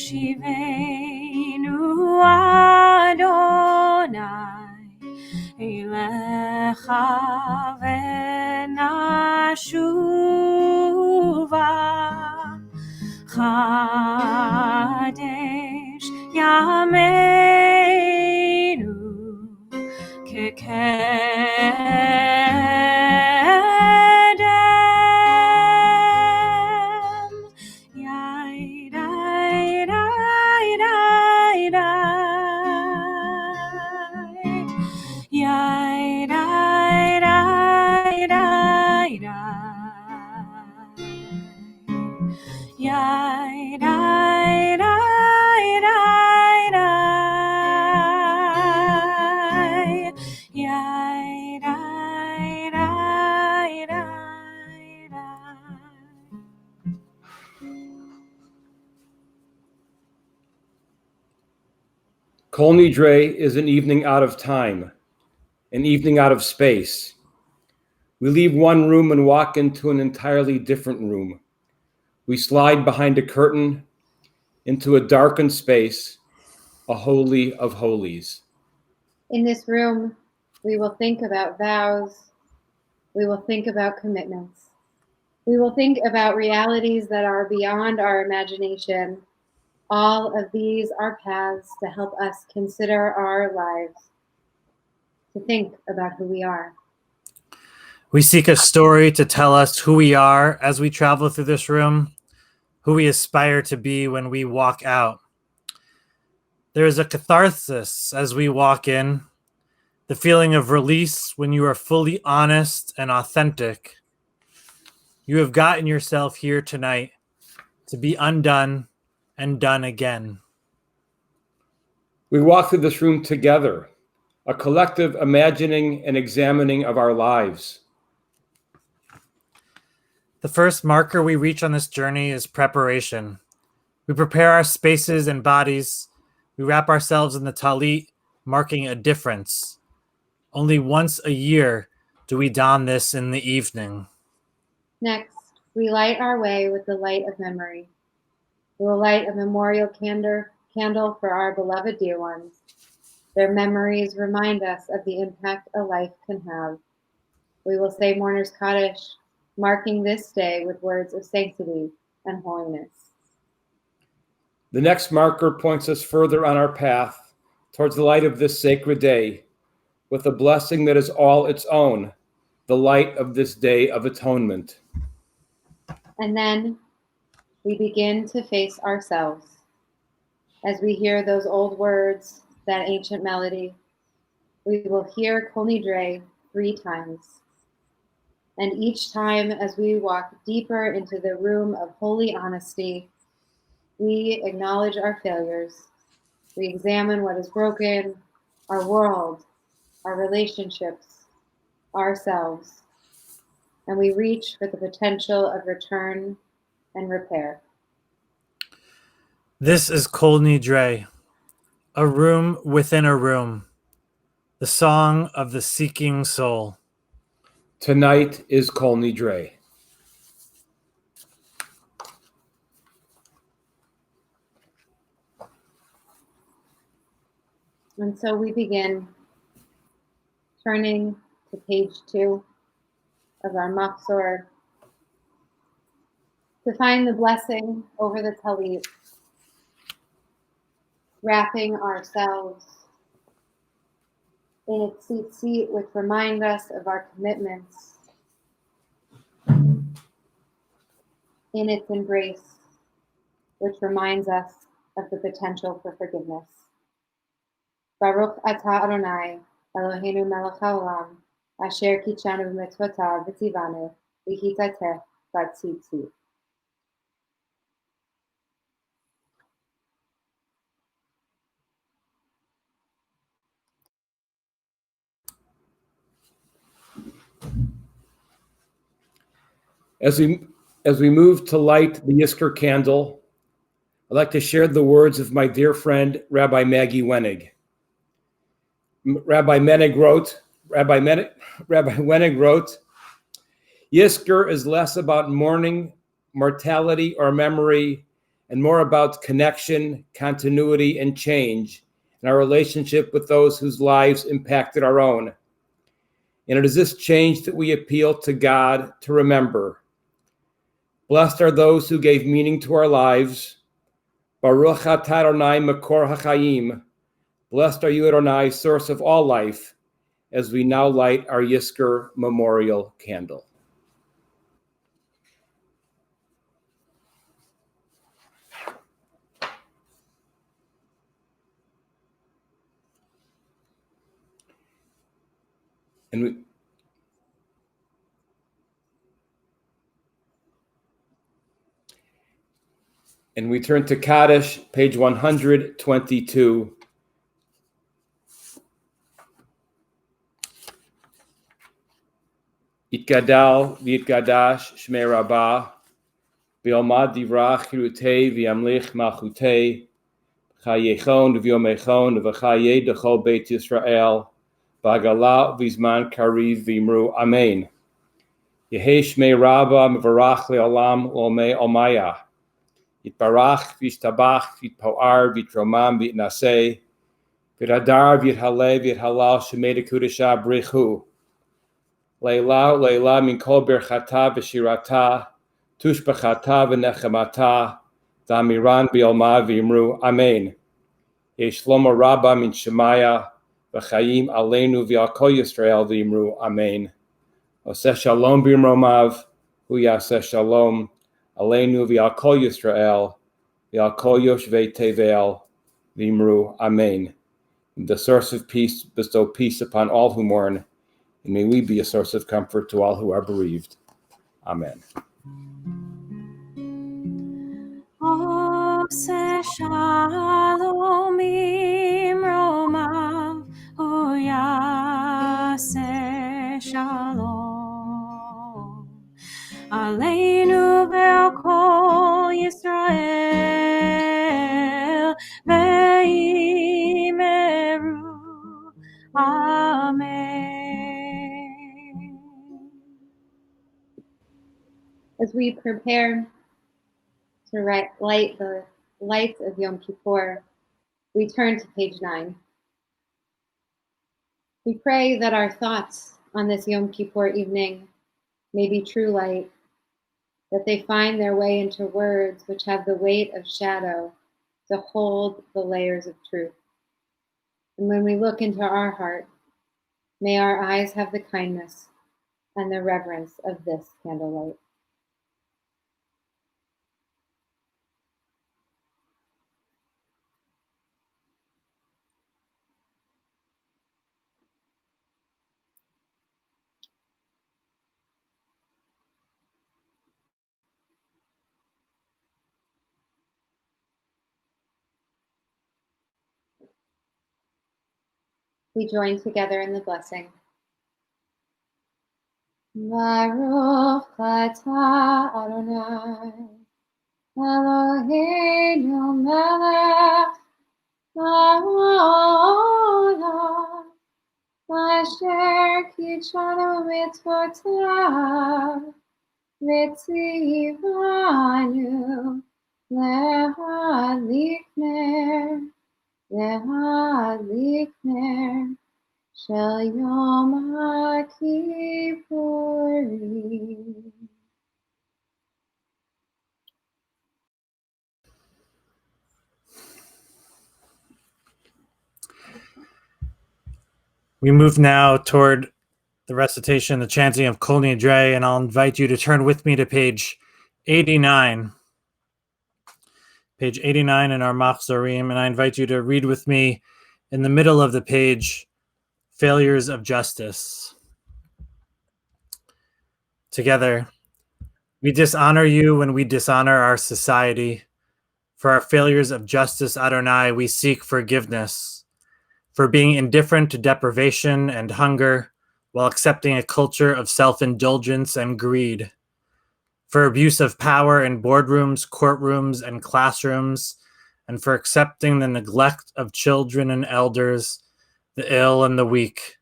Hashivenu Adonai Elecha v'nashuva Chadesh Yameinu kekedem Kol Nidre is an evening out of time, an evening out of space. We leave one room and walk into an entirely different room. We slide behind a curtain into a darkened space, a holy of holies. In this room, we will think about vows. We will think about commitments. We will think about realities that are beyond our imagination. All of these are paths to help us consider our lives, to think about who we are. We seek a story to tell us who we are as we travel through this room, who we aspire to be when we walk out. There is a catharsis as we walk in, the feeling of release when you are fully honest and authentic. You have gotten yourself here tonight to be undone and done again. We walk through this room together, a collective imagining and examining of our lives. The first marker we reach on this journey is preparation. We prepare our spaces and bodies. We wrap ourselves in the talit, marking a difference. Only once a year do we don this in the evening. Next, we light our way with the light of memory. We will light a memorial candle for our beloved dear ones. Their memories remind us of the impact a life can have. We will say Mourner's Kaddish, marking this day with words of sanctity and holiness. The next marker points us further on our path towards the light of this sacred day, with a blessing that is all its own, the light of this day of atonement. And then we begin to face ourselves. As we hear those old words, that ancient melody, we will hear Kol Nidre 3 times. And each time as we walk deeper into the room of holy honesty, we acknowledge our failures. We examine what is broken, our world, our relationships, ourselves, and we reach for the potential of return and repair. This is Kol Nidre, a room within a room, the song of the seeking soul. Tonight is Kol Nidre. And so we begin turning to page 2 of our Machzor to find the blessing over the Talit, wrapping ourselves in its tzitzit, which remind us of our commitments, in its embrace, which reminds us of the potential for forgiveness. Baruch atah Adonai, Eloheinu melech haolam, asher kitshanu b'mitzvotav v'tzivanu v'hitateh b'tzitzit. As we move to light the Yizkor candle, I'd like to share the words of my dear friend, Rabbi Maggie Wenig. Rabbi Wenig wrote, Yizkor is less about mourning, mortality, or memory, and more about connection, continuity, and change in our relationship with those whose lives impacted our own. And it is this change that we appeal to God to remember. Blessed are those who gave meaning to our lives. Baruch atah Adonai makor hachayim. Blessed are you, Adonai, source of all life, as we now light our Yizkor memorial candle. And we turn to Kaddish, page 122. Yitgadal v'yitgadash shmei rabbah, v'yomad divrach hirutei v'yamlich malchutei, v'chayechon v'yomechon v'chayei dechol beit Yisrael, v'agala v'zman kariv v'imru amen. Yehei shmei rabbah mevarach le'olam l'omei omaya. Yitbarach v'yishtabach v'yitpoar v'yitromam v'yitnaseh, v'yadar v'yithaleh v'yithalal shemei dekudesha brichu. Leila min kol birchata v'shirata, tushbachata v'nechamata, v'amiran b'yolma v'imru amen. Yeshlomo rabba min shemaya, v'chayim aleinu v'al kol Yisrael v'imru amen. Oseh shalom b'imromav, hu yaseh shalom, aleinu v'al kol Yisrael, v'al kol yoshvei tevel v'imru amen. The source of peace bestow peace upon all who mourn, and may we be a source of comfort to all who are bereaved. Amen. Oseh shalom imromav, hu yaseh shalom. Aleinu ve'al kol Yisrael ve'imeru. Amen. As we prepare to light the lights of Yom Kippur, we turn to page 9. We pray that our thoughts on this Yom Kippur evening may be true light, that they find their way into words which have the weight of shadow to hold the layers of truth. And when we look into our heart, may our eyes have the kindness and the reverence of this candlelight. We join together in the blessing. Baruch atah Adonai, Eloheinu melech haolam, asher kitshanu mitzvotav v'tzivanu lehadlik ner להדליק של יום הכיפורים. We move now toward the recitation, the chanting of Kol Nidre, and I'll invite you to turn with me to page 89. Page 89 in our Machzorim, and I invite you to read with me in the middle of the page, Failures of Justice. Together, we dishonor you when we dishonor our society. For our failures of justice, Adonai, we seek forgiveness. For being indifferent to deprivation and hunger, while accepting a culture of self-indulgence and greed. For abuse of power in boardrooms, courtrooms, and classrooms, and for accepting the neglect of children and elders, the ill and the weak.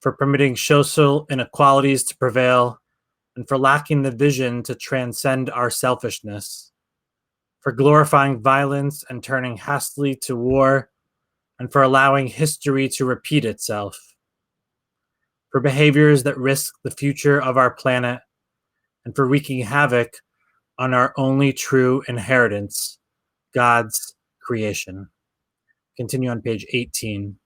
For permitting social inequalities to prevail, and for lacking the vision to transcend our selfishness. For glorifying violence and turning hastily to war, and for allowing history to repeat itself. For behaviors that risk the future of our planet, and for wreaking havoc on our only true inheritance, God's creation. Continue on page 18.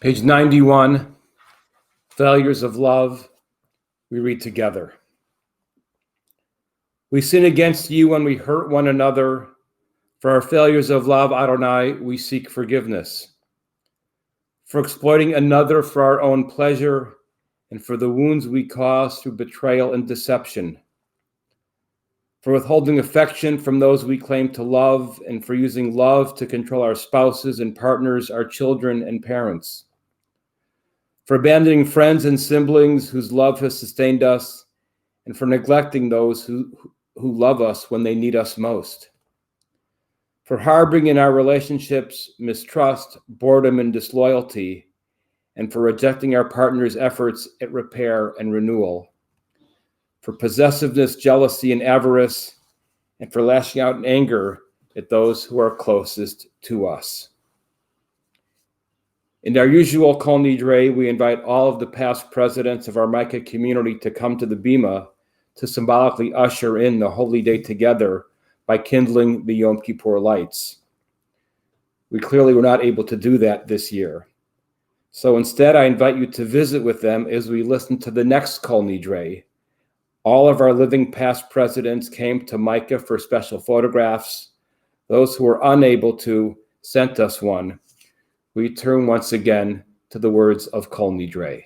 Page 91, Failures of Love, we read together. We sin against you when we hurt one another. For our failures of love, Adonai, we seek forgiveness. For exploiting another for our own pleasure, and for the wounds we cause through betrayal and deception. For withholding affection from those we claim to love, and for using love to control our spouses and partners, our children and parents. For abandoning friends and siblings whose love has sustained us, and for neglecting those who love us when they need us most. for harboring in our relationships mistrust, boredom, and disloyalty, and for rejecting our partner's efforts at repair and renewal, for possessiveness, jealousy, and avarice, and for lashing out in anger at those who are closest to us. In our usual Kol Nidre, we invite all of the past presidents of our Micah community to come to the Bima to symbolically usher in the holy day together by kindling the Yom Kippur lights. We clearly were not able to do that this year. So instead, I invite you to visit with them as we listen to the next Kol Nidre. All of our living past presidents came to Micah for special photographs. Those who were unable to sent us one. We turn once again to the words of Kol Nidre.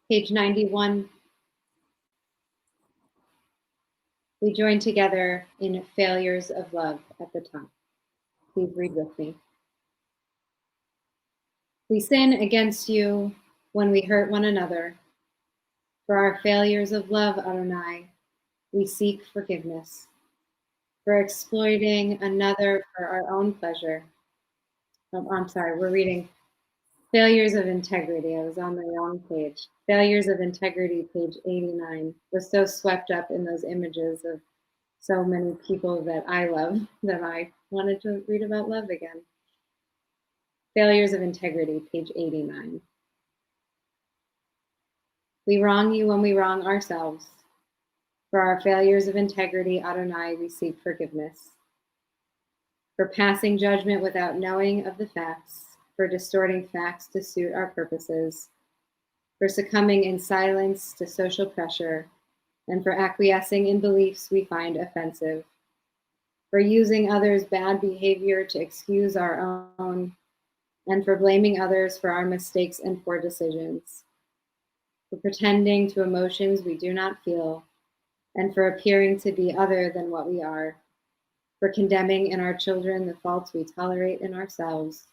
Page 91. We join together in Failures of Love at the top. Please read with me. We sin against you when we hurt one another. For our failures of love, Adonai, we seek forgiveness. For exploiting another for our own pleasure. We're reading Failures of Integrity. I was on the wrong page. Failures of Integrity, page 89. Was so swept up in those images of so many people that I love that I wanted to read about love again. Failures of Integrity, page 89. We wrong you when we wrong ourselves. For our failures of integrity, Adonai, we seek forgiveness. For passing judgment without knowing of the facts, for distorting facts to suit our purposes, for succumbing in silence to social pressure, and for acquiescing in beliefs we find offensive, for using others' bad behavior to excuse our own, and for blaming others for our mistakes and poor decisions, for pretending to emotions we do not feel, and for appearing to be other than what we are, for condemning in our children the faults we tolerate in ourselves,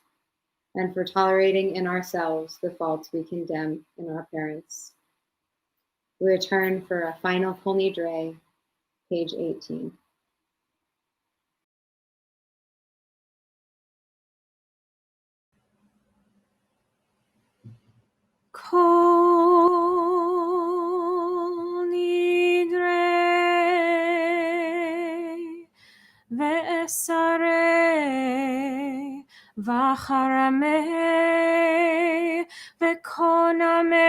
and for tolerating in ourselves the faults we condemn in our parents. We return for a final Kol Nidre, page 18. Kol Nidre ve'esarei v'charamei ve'konamei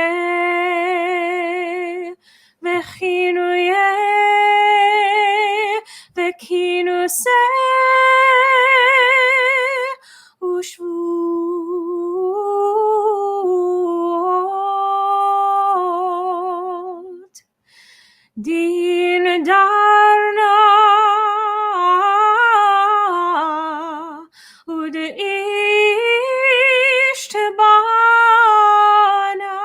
ve'chinuyei ve'kinusei u'shvuot din darna u'de'ishtbana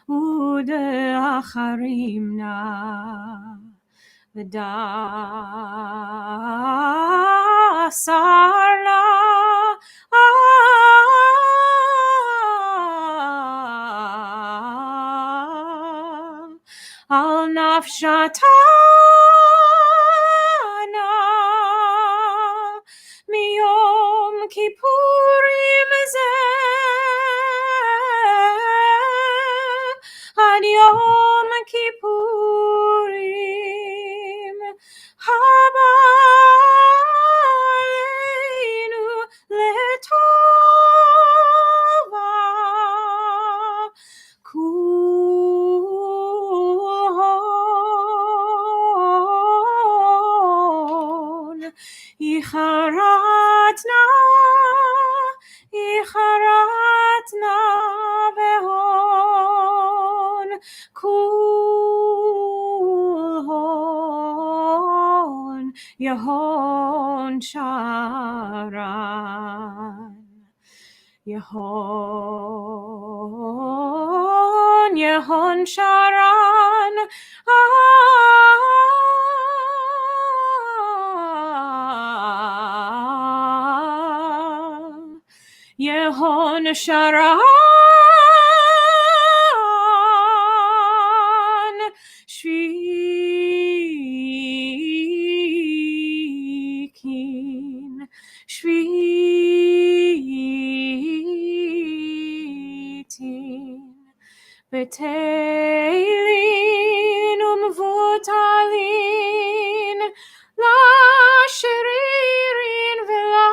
u'de'acharimna v'dasarna al nafshatana miyom kippurim zeh ad yom kippurim haba aleinu letova kulhon icharatna vehon kulhon yehon sharan Yehon sharan Yehon sharan shvikin shvitin Beteilin umvutalin la shiririn vela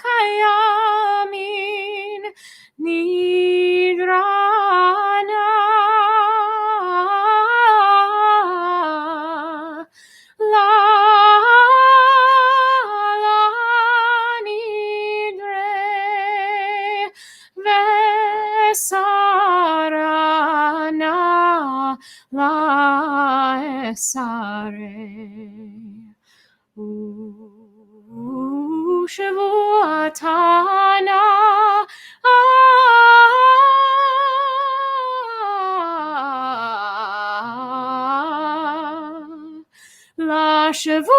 kayamin nidrana la nidre vesarana la esare Shavuatana la Shavuot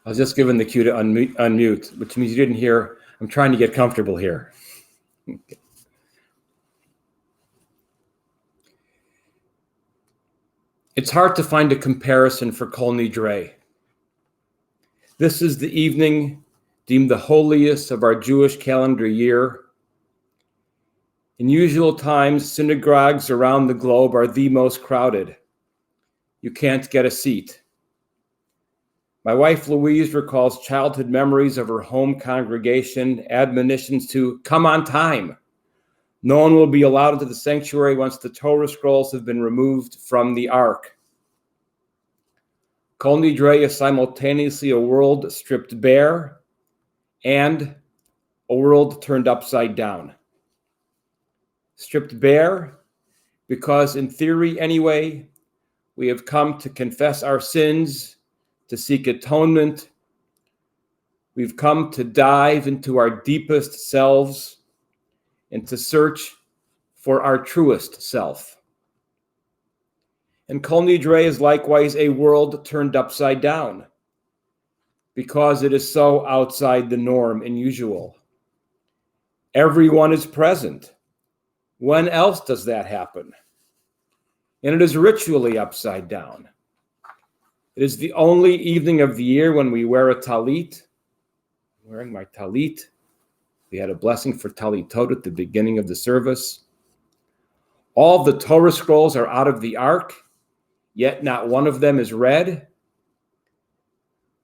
I was just given the cue to unmute, which means you didn't hear. I'm trying to get comfortable here. It's hard to find a comparison for Kol Nidre. This is the evening deemed the holiest of our Jewish calendar year. In usual times, synagogues around the globe are the most crowded. You can't get a seat. My wife Louise recalls childhood memories of her home congregation, admonitions to come on time. No one will be allowed into the sanctuary once the Torah scrolls have been removed from the ark. Kol Nidre is simultaneously a world stripped bare and a world turned upside down. Stripped bare because, in theory anyway, we have come to confess our sins, to seek atonement. We've come to dive into our deepest selves and to search for our truest self. And Kol Nidre is likewise a world turned upside down because it is so outside the norm and usual. Everyone is present. When else does that happen? And it is ritually upside down. It is the only evening of the year when we wear a talit. I'm wearing my talit. We had a blessing for talitot at the beginning of the service. All the Torah scrolls are out of the ark, yet not one of them is read.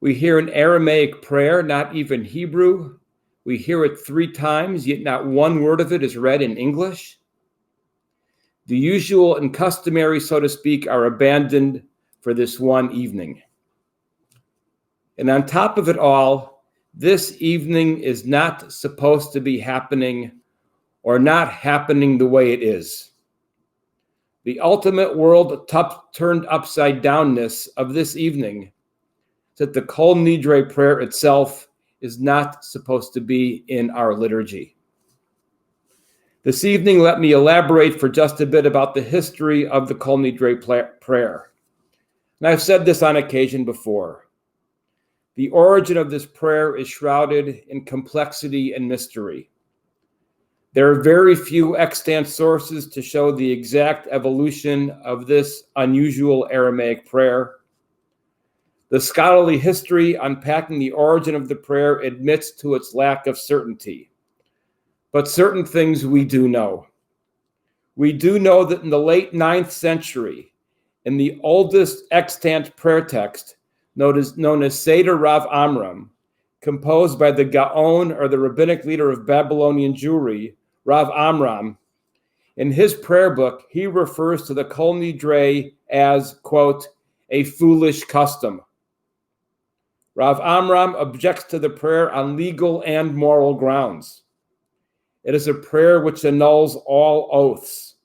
We hear an Aramaic prayer, not even Hebrew. We hear it 3 times, yet not one word of it is read in English. The usual and customary, so to speak, are abandoned for this one evening. And on top of it all, this evening is not supposed to be happening or not happening the way it is. The ultimate world turned upside downness of this evening is that the Kol Nidre prayer itself is not supposed to be in our liturgy. This evening, let me elaborate for just a bit about the history of the Kol Nidre prayer. And I've said this on occasion before. The origin of this prayer is shrouded in complexity and mystery. There are very few extant sources to show the exact evolution of this unusual Aramaic prayer. The scholarly history unpacking the origin of the prayer admits to its lack of certainty. But certain things we do know. We do know that in the late 9th century, in the oldest extant prayer text, known as Seder Rav Amram, composed by the Gaon, or the rabbinic leader of Babylonian Jewry, Rav Amram, in his prayer book, he refers to the Kol Nidre as, quote, a foolish custom. Rav Amram objects to the prayer on legal and moral grounds. It is a prayer which annuls all oaths.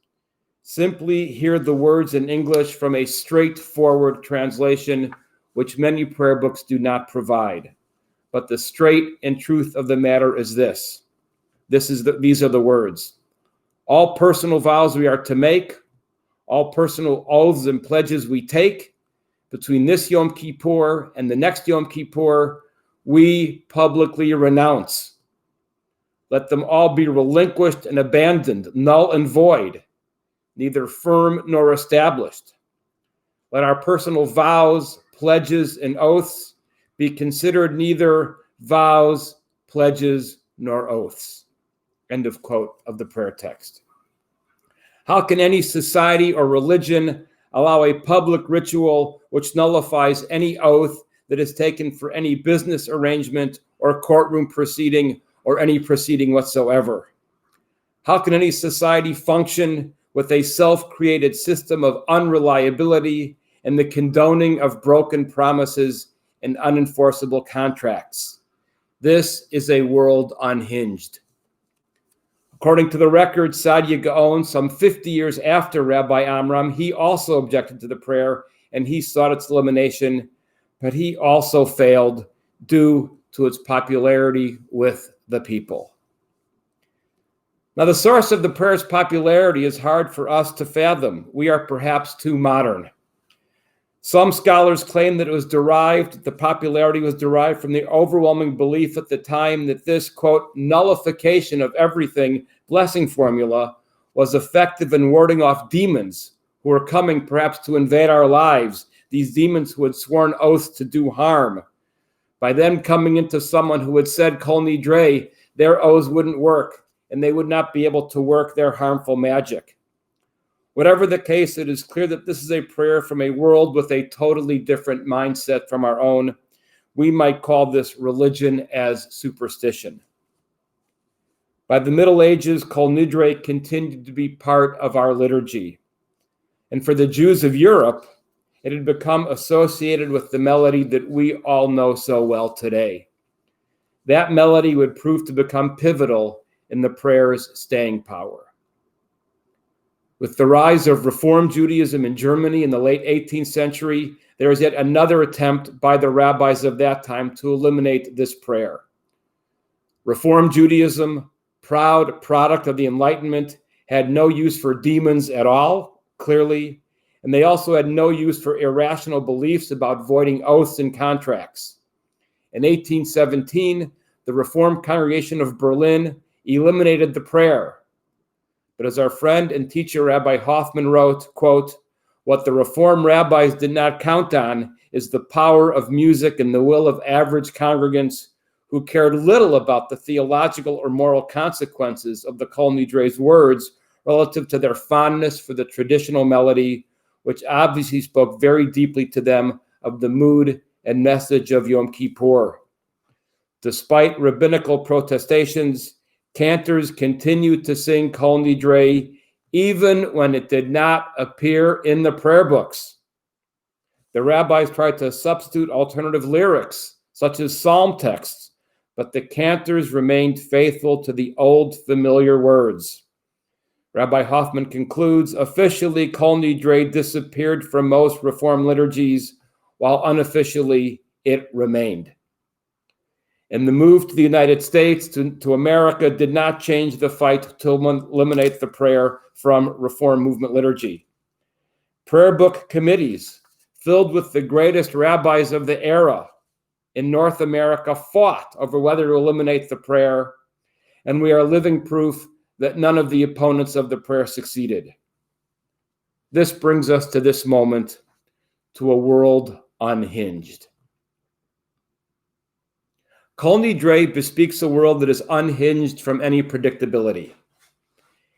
Simply hear the words in English from a straightforward translation, which many prayer books do not provide. But the straight and truth of the matter is this. These are the words. All personal vows we are to make, all personal oaths and pledges we take, between this Yom Kippur and the next Yom Kippur, we publicly renounce. Let them all be relinquished and abandoned, null and void, neither firm nor established. Let our personal vows, pledges, and oaths be considered neither vows, pledges, nor oaths. End of quote of the prayer text. How can any society or religion allow a public ritual which nullifies any oath that is taken for any business arrangement or courtroom proceeding or any proceeding whatsoever? How can any society function with a self-created system of unreliability and the condoning of broken promises and unenforceable contracts? This is a world unhinged. According to the record, Sadia Gaon, some 50 years after Rabbi Amram, he also objected to the prayer and he sought its elimination, but he also failed due to its popularity with the people. Now, the source of the prayer's popularity is hard for us to fathom. We are perhaps too modern. Some scholars claim that the popularity was derived from the overwhelming belief at the time that this, quote, nullification of everything blessing formula was effective in warding off demons who were coming perhaps to invade our lives, these demons who had sworn oaths to do harm. By them coming into someone who had said Kol Nidre, their oaths wouldn't work, and they would not be able to work their harmful magic. Whatever the case, it is clear that this is a prayer from a world with a totally different mindset from our own. We might call this religion as superstition. By the Middle Ages, Kol Nidre continued to be part of our liturgy. And for the Jews of Europe, it had become associated with the melody that we all know so well today. That melody would prove to become pivotal in the prayer's staying power. With the rise of Reform Judaism in Germany in the late 18th century, there was yet another attempt by the rabbis of that time to eliminate this prayer. Reform Judaism, proud product of the Enlightenment, had no use for demons at all, clearly, and they also had no use for irrational beliefs about voiding oaths and contracts. In 1817, the Reformed Congregation of Berlin eliminated the prayer. But as our friend and teacher Rabbi Hoffman wrote, quote, what the Reform rabbis did not count on is the power of music and the will of average congregants who cared little about the theological or moral consequences of the Kol Nidre's words relative to their fondness for the traditional melody, which obviously spoke very deeply to them of the mood and message of Yom Kippur. Despite rabbinical protestations, cantors continued to sing Kol Nidre even when it did not appear in the prayer books. The rabbis tried to substitute alternative lyrics, such as psalm texts, but the cantors remained faithful to the old familiar words. Rabbi Hoffman concludes, officially, Kol Nidre disappeared from most Reform liturgies, while unofficially it remained. And the move to the United States, to America, did not change the fight to eliminate the prayer from Reform movement liturgy. Prayer book committees filled with the greatest rabbis of the era in North America fought over whether to eliminate the prayer, and we are living proof that none of the opponents of the prayer succeeded. This brings us to this moment, to a world unhinged. Kol Nidre bespeaks a world that is unhinged from any predictability.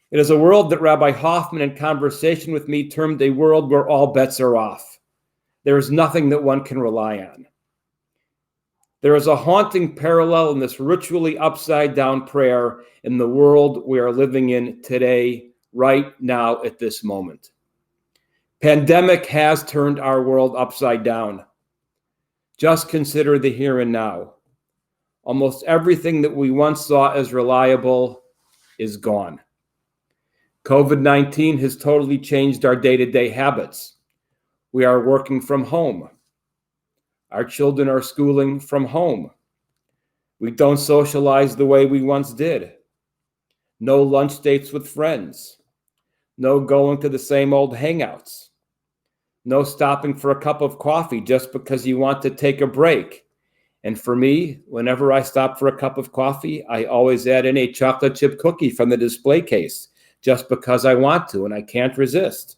It is a world that Rabbi Hoffman, in conversation with me, termed a world where all bets are off. There is nothing that one can rely on. There is a haunting parallel in this ritually upside-down prayer in the world we are living in today, right now at this moment. Pandemic has turned our world upside down. Just consider the here and now. Almost everything that we once saw as reliable is gone. COVID-19 has totally changed our day-to-day habits. We are working from home. Our children are schooling from home. We don't socialize the way we once did. No lunch dates with friends. No going to the same old hangouts. No stopping for a cup of coffee just because you want to take a break. And for me, whenever I stop for a cup of coffee, I always add in a chocolate chip cookie from the display case, just because I want to and I can't resist.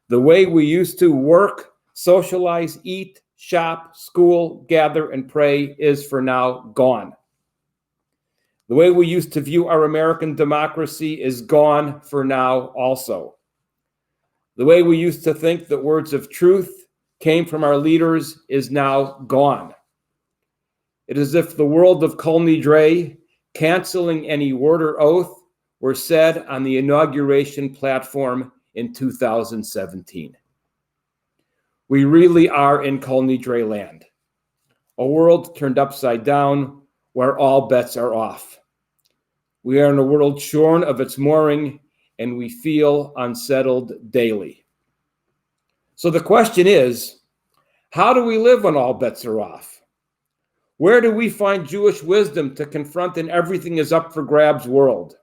The way we used to work, socialize, eat, shop, school, gather, and pray is for now gone. The way we used to view our American democracy is gone for now also. The way we used to think that words of truth came from our leaders is now gone. It is as if the world of Kol Nidre, canceling any word or oath, were said on the inauguration platform in 2017. We really are in Kol Nidre land, a world turned upside down where all bets are off. We are in a world shorn of its mooring, and we feel unsettled daily. So the question is, how do we live when all bets are off? Where do we find Jewish wisdom to confront an everything is up for grabs world?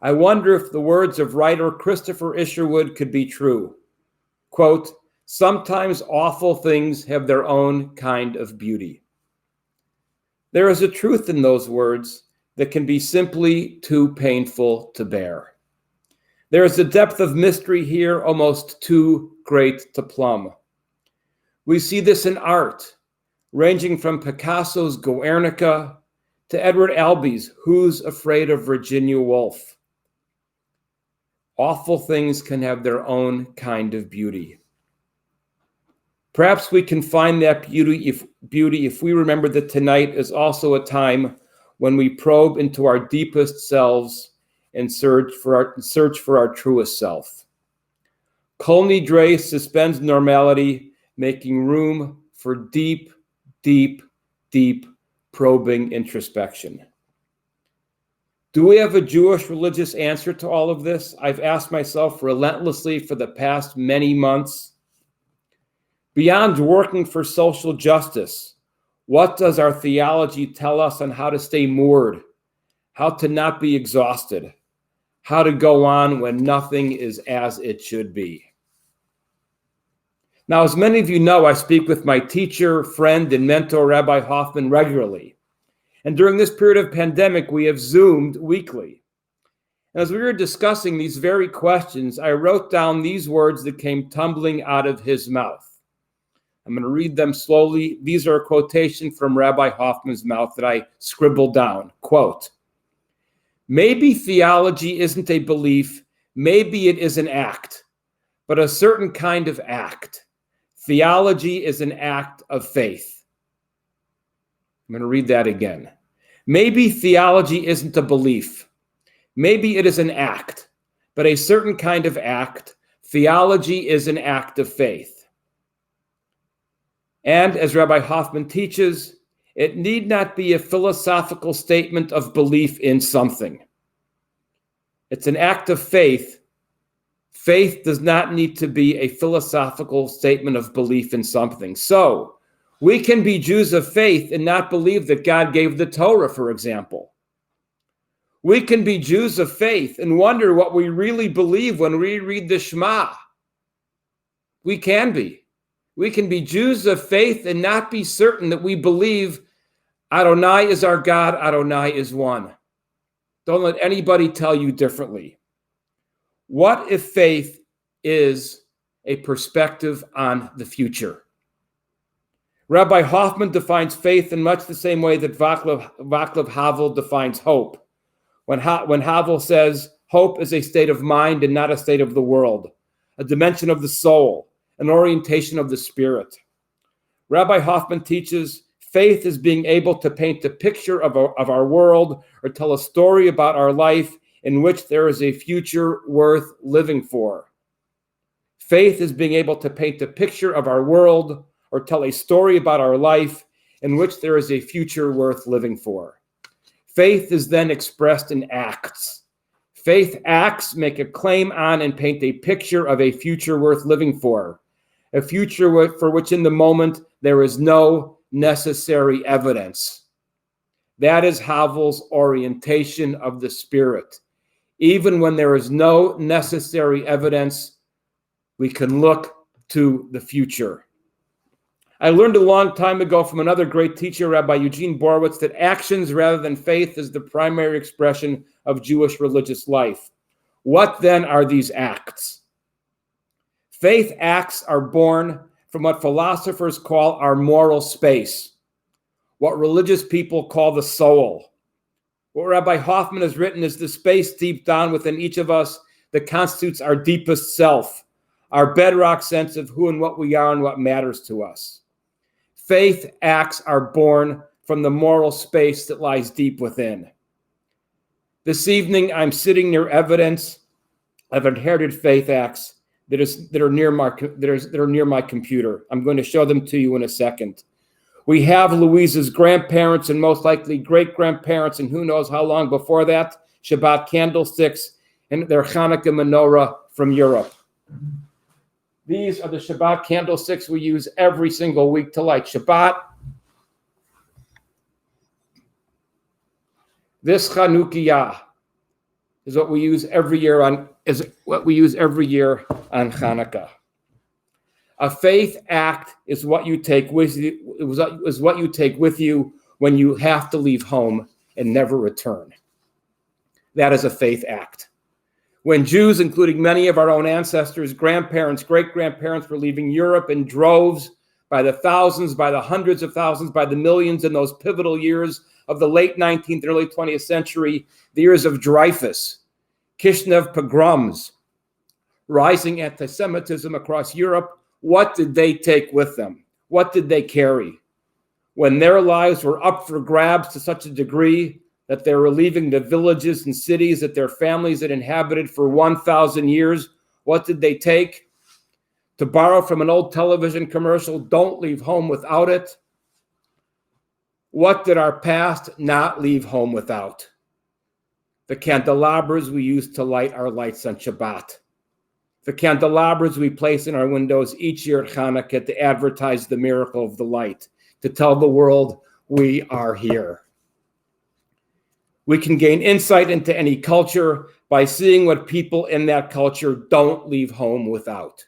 I wonder if the words of writer Christopher Isherwood could be true. Quote, Sometimes awful things have their own kind of beauty. There is a truth in those words that can be simply too painful to bear. There is a depth of mystery here almost too great to plumb. We see this in art, ranging from Picasso's Guernica to Edward Albee's Who's Afraid of Virginia Woolf. Awful things can have their own kind of beauty. Perhaps we can find that beauty if we remember that tonight is also a time when we probe into our deepest selves and search for our truest self. Kol Nidre suspends normality, making room for deep, deep, deep probing introspection. Do we have a Jewish religious answer to all of this? I've asked myself relentlessly for the past many months. Beyond working for social justice, what does our theology tell us on how to stay moored, how to not be exhausted, how to go on when nothing is as it should be? Now, as many of you know, I speak with my teacher, friend, and mentor, Rabbi Hoffman, regularly. And during this period of pandemic, we have Zoomed weekly. And as we were discussing these very questions, I wrote down these words that came tumbling out of his mouth. I'm going to read them slowly. These are a quotation from Rabbi Hoffman's mouth that I scribbled down. Quote, "Maybe theology isn't a belief, maybe it is an act, but a certain kind of act. Theology is an act of faith." I'm going to read that again. Maybe theology isn't a belief, maybe it is an act, but a certain kind of act. Theology is an act of faith. And as Rabbi Hoffman teaches, it need not be a philosophical statement of belief in something. It's an act of faith. Faith does not need to be a philosophical statement of belief in something. So we can be Jews of faith and not believe that God gave the Torah, for example. We can be Jews of faith and wonder what we really believe when we read the Shema. We can be. We can be Jews of faith and not be certain that we believe Adonai is our God, Adonai is one. Don't let anybody tell you differently. What if faith is a perspective on the future? Rabbi Hoffman defines faith in much the same way that Václav Havel defines hope. When Havel says hope is a state of mind and not a state of the world, a dimension of the soul, an orientation of the spirit. Rabbi Hoffman teaches faith is being able to paint a picture of our world or tell a story about our life in which there is a future worth living for. Faith is being able to paint a picture of our world or tell a story about our life in which there is a future worth living for. Faith is then expressed in acts. Faith acts make a claim on and paint a picture of a future worth living for. A future for which in the moment there is no necessary evidence. That is Havel's orientation of the spirit. Even when there is no necessary evidence, we can look to the future. I learned a long time ago from another great teacher, Rabbi Eugene Borowitz, that actions rather than faith is the primary expression of Jewish religious life. What then are these acts? Faith acts are born from what philosophers call our moral space, what religious people call the soul. What Rabbi Hoffman has written is the space deep down within each of us that constitutes our deepest self, our bedrock sense of who and what we are and what matters to us. Faith acts are born from the moral space that lies deep within. This evening, I'm sitting near evidence of inherited faith acts that are near my computer. I'm going to show them to you in a second. We have Louise's grandparents and most likely great-grandparents and who knows how long before that, Shabbat Candlesticks and their Hanukkah menorah from Europe. These are the Shabbat candlesticks we use every single week to light Shabbat. This Chanukiah is what we use every year on Hanukkah. A faith act is what you take with you, is what you take with you when you have to leave home and never return. That is a faith act. When Jews, including many of our own ancestors, grandparents, great-grandparents, were leaving Europe in droves by the thousands, by the hundreds of thousands, by the millions in those pivotal years of the late 19th, early 20th century, the years of Dreyfus, Kishinev pogroms, rising anti-Semitism across Europe, what did they take with them? What did they carry? When their lives were up for grabs to such a degree that they were leaving the villages and cities that their families had inhabited for 1,000 years, what did they take? To borrow from an old television commercial, don't leave home without it. What did our past not leave home without? The candelabras we used to light our lights on Shabbat. The candelabras we place in our windows each year at Hanukkah to advertise the miracle of the light, to tell the world we are here. We can gain insight into any culture by seeing what people in that culture don't leave home without.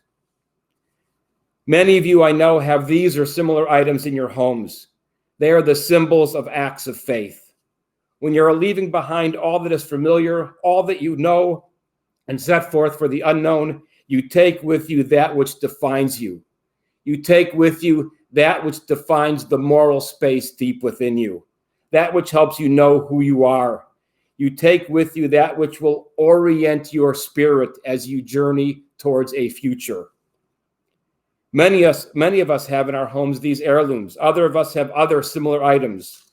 Many of you I know have these or similar items in your homes. They are the symbols of acts of faith. When you're leaving behind all that is familiar, all that you know, and set forth for the unknown, you take with you that which defines you. You take with you that which defines the moral space deep within you, that which helps you know who you are. You take with you that which will orient your spirit as you journey towards a future. Many of us have in our homes these heirlooms. Other of us have other similar items.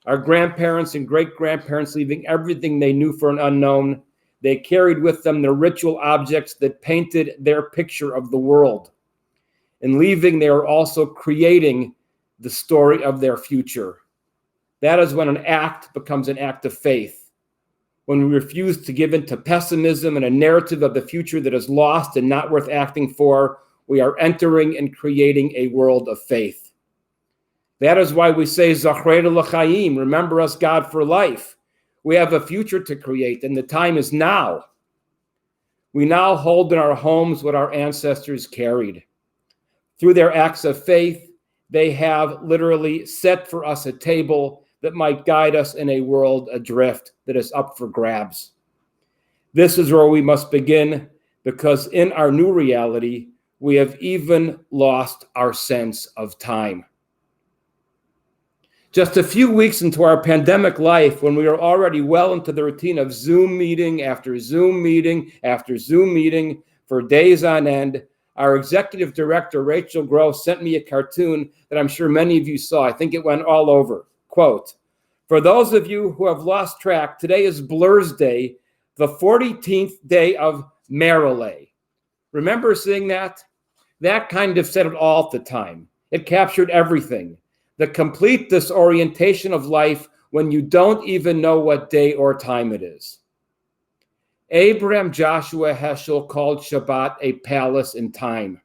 Our grandparents and great-grandparents leaving everything they knew for an unknown, they carried with them the ritual objects that painted their picture of the world. In leaving, they are also creating the story of their future. That is when an act becomes an act of faith. When we refuse to give in to pessimism and a narrative of the future that is lost and not worth acting for, we are entering and creating a world of faith. That is why we say, Zachrenu l'chaim, remember us, God, for life. We have a future to create, and the time is now. We now hold in our homes what our ancestors carried. Through their acts of faith, they have literally set for us a table that might guide us in a world adrift that is up for grabs. This is where we must begin, because in our new reality, we have even lost our sense of time. Just a few weeks into our pandemic life, when we are already well into the routine of Zoom meeting after Zoom meeting after Zoom meeting for days on end, our executive director, Rachel Gross, sent me a cartoon that I'm sure many of you saw. I think it went all over. Quote, for those of you who have lost track, today is Blur's Day, the 14th day of Marilay. Remember seeing that? That kind of said it all at the time. It captured everything. The complete disorientation of life when you don't even know what day or time it is. Abraham Joshua Heschel called Shabbat a palace in time.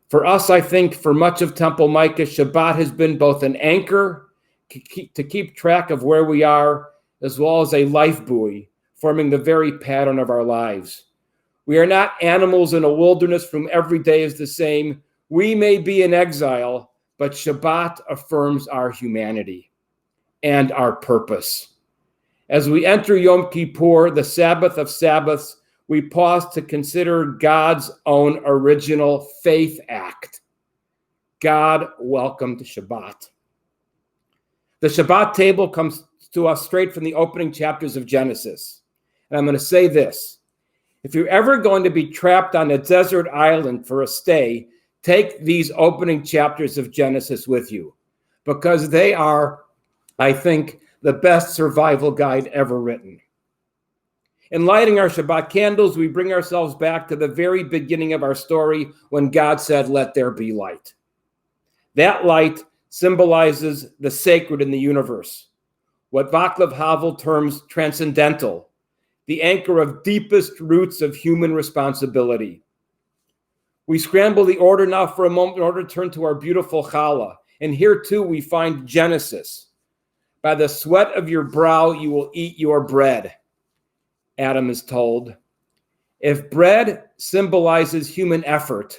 For us, I think, for much of Temple Micah, Shabbat has been both an anchor to keep track of where we are, as well as a life buoy, forming the very pattern of our lives. We are not animals in a wilderness from every day is the same. We may be in exile, but Shabbat affirms our humanity and our purpose. As we enter Yom Kippur, the Sabbath of Sabbaths, we pause to consider God's own original faith act. God welcomed Shabbat. The Shabbat table comes to us straight from the opening chapters of Genesis. And I'm going to say this. If you're ever going to be trapped on a desert island for a stay, take these opening chapters of Genesis with you, because they are, I think, the best survival guide ever written. In lighting our Shabbat candles, we bring ourselves back to the very beginning of our story when God said, let there be light. That light symbolizes the sacred in the universe, what Václav Havel terms transcendental, the anchor of deepest roots of human responsibility. We scramble the order now for a moment in order to turn to our beautiful challah. And here too we find Genesis. By the sweat of your brow you will eat your bread, Adam is told. If bread symbolizes human effort,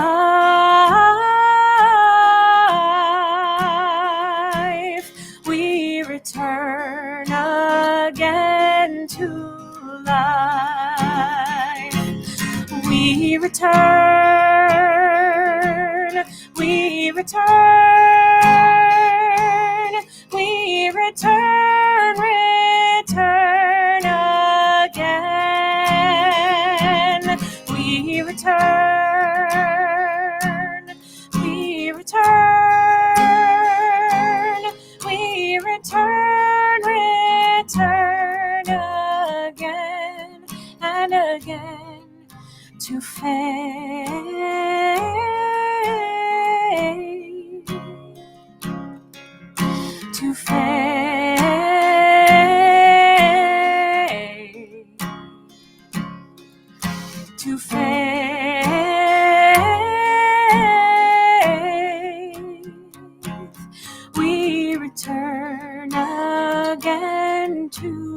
return, we return, we return, return again. We return, we return, we return, return again and again to faith, to faith, to faith. We return again to